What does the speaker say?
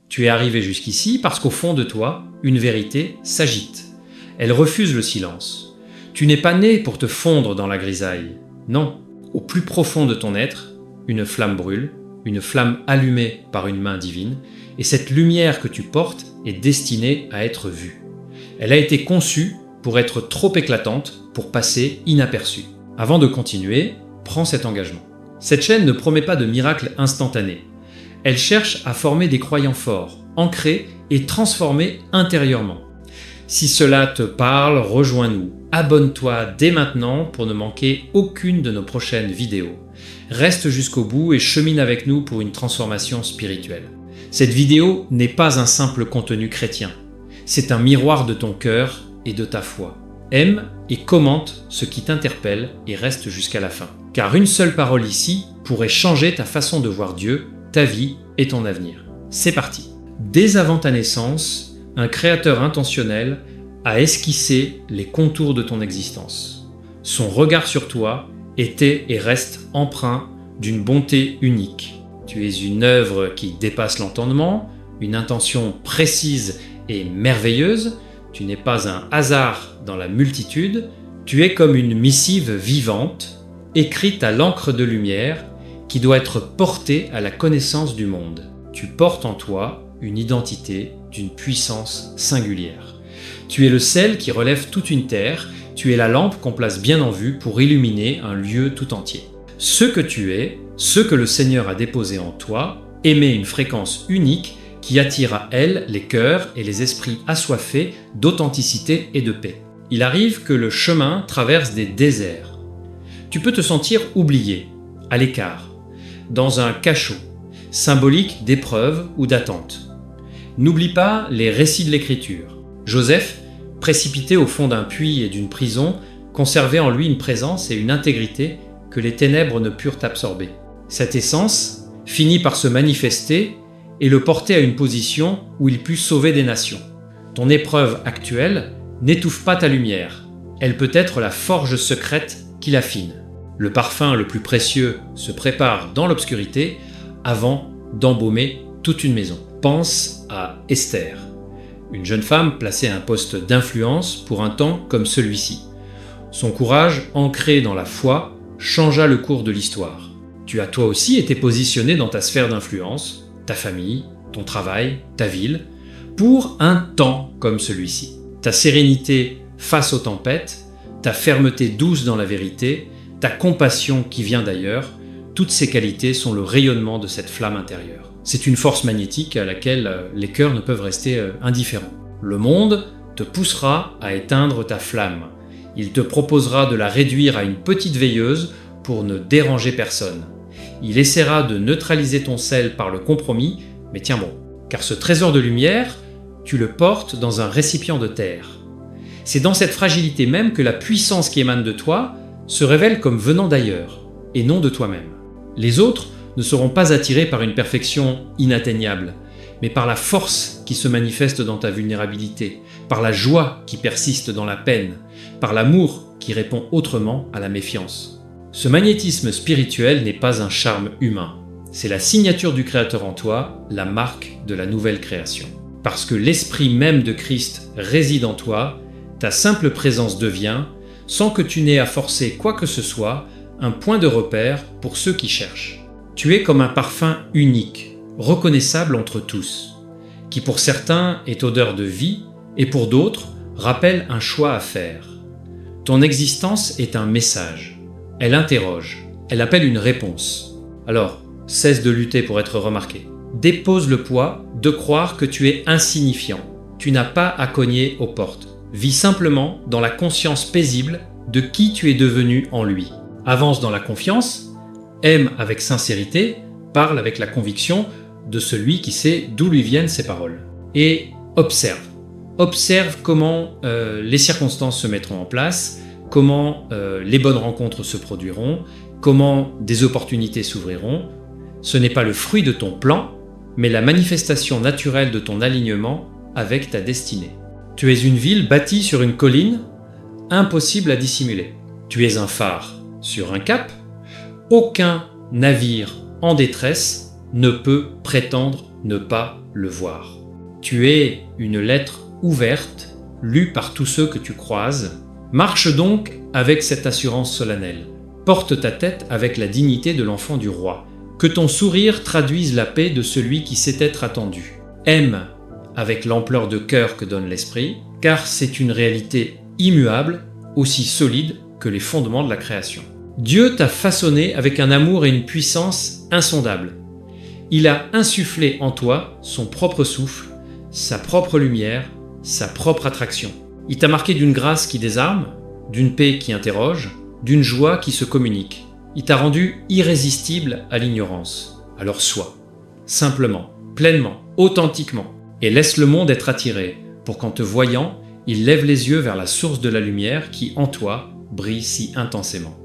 Tu es arrivé jusqu'ici parce qu'au fond de toi, une vérité s'agite. Elle refuse le silence. Tu n'es pas né pour te fondre dans la grisaille. Non, au plus profond de ton être, une flamme brûle, une flamme allumée par une main divine, et cette lumière que tu portes est destinée à être vue. Elle a été conçue pour être trop éclatante pour passer inaperçue. Avant de continuer, prends cet engagement. Cette chaîne ne promet pas de miracle instantané. Elle cherche à former des croyants forts, ancrés et transformés intérieurement. Si cela te parle, rejoins-nous. Abonne-toi dès maintenant pour ne manquer aucune de nos prochaines vidéos. Reste jusqu'au bout et chemine avec nous pour une transformation spirituelle. Cette vidéo n'est pas un simple contenu chrétien. C'est un miroir de ton cœur et de ta foi. Aime et commente ce qui t'interpelle et reste jusqu'à la fin. Car une seule parole ici pourrait changer ta façon de voir Dieu, ta vie et ton avenir. C'est parti. Dès avant ta naissance, un créateur intentionnel a esquissé les contours de ton existence. Son regard sur toi était et reste empreint d'une bonté unique. Tu es une œuvre qui dépasse l'entendement, une intention précise et merveilleuse. Tu n'es pas un hasard dans la multitude. Tu es comme une missive vivante, écrite à l'encre de lumière, qui doit être portée à la connaissance du monde. Tu portes en toi une identité d'une puissance singulière. Tu es le sel qui relève toute une terre, tu es la lampe qu'on place bien en vue pour illuminer un lieu tout entier. Ce que tu es, ce que le Seigneur a déposé en toi, émet une fréquence unique qui attire à elle les cœurs et les esprits assoiffés d'authenticité et de paix. Il arrive que le chemin traverse des déserts. Tu peux te sentir oublié, à l'écart, dans un cachot, symbolique d'épreuve ou d'attente. N'oublie pas les récits de l'Écriture. Joseph, précipité au fond d'un puits et d'une prison, conservait en lui une présence et une intégrité que les ténèbres ne purent absorber. Cette essence finit par se manifester et le porter à une position où il put sauver des nations. Ton épreuve actuelle n'étouffe pas ta lumière. Elle peut être la forge secrète qui l'affine. Le parfum le plus précieux se prépare dans l'obscurité avant d'embaumer toute une maison. Pense à Esther, une jeune femme placée à un poste d'influence pour un temps comme celui-ci. Son courage, ancré dans la foi, changea le cours de l'histoire. Tu as toi aussi été positionné dans ta sphère d'influence, ta famille, ton travail, ta ville, pour un temps comme celui-ci. Ta sérénité face aux tempêtes, ta fermeté douce dans la vérité, ta compassion qui vient d'ailleurs, toutes ces qualités sont le rayonnement de cette flamme intérieure. C'est une force magnétique à laquelle les cœurs ne peuvent rester indifférents. Le monde te poussera à éteindre ta flamme. Il te proposera de la réduire à une petite veilleuse pour ne déranger personne. Il essaiera de neutraliser ton sel par le compromis, mais tiens bon, car ce trésor de lumière, tu le portes dans un récipient de terre. C'est dans cette fragilité même que la puissance qui émane de toi se révèle comme venant d'ailleurs, et non de toi-même. Les autres ne seront pas attirés par une perfection inatteignable, mais par la force qui se manifeste dans ta vulnérabilité, par la joie qui persiste dans la peine, par l'amour qui répond autrement à la méfiance. Ce magnétisme spirituel n'est pas un charme humain, c'est la signature du Créateur en toi, la marque de la nouvelle création. Parce que l'esprit même de Christ réside en toi, ta simple présence devient, sans que tu n'aies à forcer quoi que ce soit, un point de repère pour ceux qui cherchent. Tu es comme un parfum unique, reconnaissable entre tous, qui pour certains est odeur de vie et pour d'autres rappelle un choix à faire. Ton existence est un message. Elle interroge, elle appelle une réponse. Alors, cesse de lutter pour être remarqué. Dépose le poids de croire que tu es insignifiant. Tu n'as pas à cogner aux portes. Vis simplement dans la conscience paisible de qui tu es devenu en lui. Avance dans la confiance, aime avec sincérité, parle avec la conviction de celui qui sait d'où lui viennent ses paroles. Et observe. Observe comment les circonstances se mettront en place, comment les bonnes rencontres se produiront, comment des opportunités s'ouvriront. Ce n'est pas le fruit de ton plan, mais la manifestation naturelle de ton alignement avec ta destinée. Tu es une ville bâtie sur une colline, impossible à dissimuler. Tu es un phare sur un cap. Aucun navire en détresse ne peut prétendre ne pas le voir. Tu es une lettre ouverte, lue par tous ceux que tu croises. Marche donc avec cette assurance solennelle. Porte ta tête avec la dignité de l'enfant du roi. Que ton sourire traduise la paix de celui qui sait être attendu. Aime avec l'ampleur de cœur que donne l'esprit, car c'est une réalité immuable, aussi solide que les fondements de la création. Dieu t'a façonné avec un amour et une puissance insondables. Il a insufflé en toi son propre souffle, sa propre lumière, sa propre attraction. Il t'a marqué d'une grâce qui désarme, d'une paix qui interroge, d'une joie qui se communique. Il t'a rendu irrésistible à l'ignorance. Alors sois, simplement, pleinement, authentiquement, et laisse le monde être attiré, pour qu'en te voyant, il lève les yeux vers la source de la lumière qui, en toi, brille si intensément.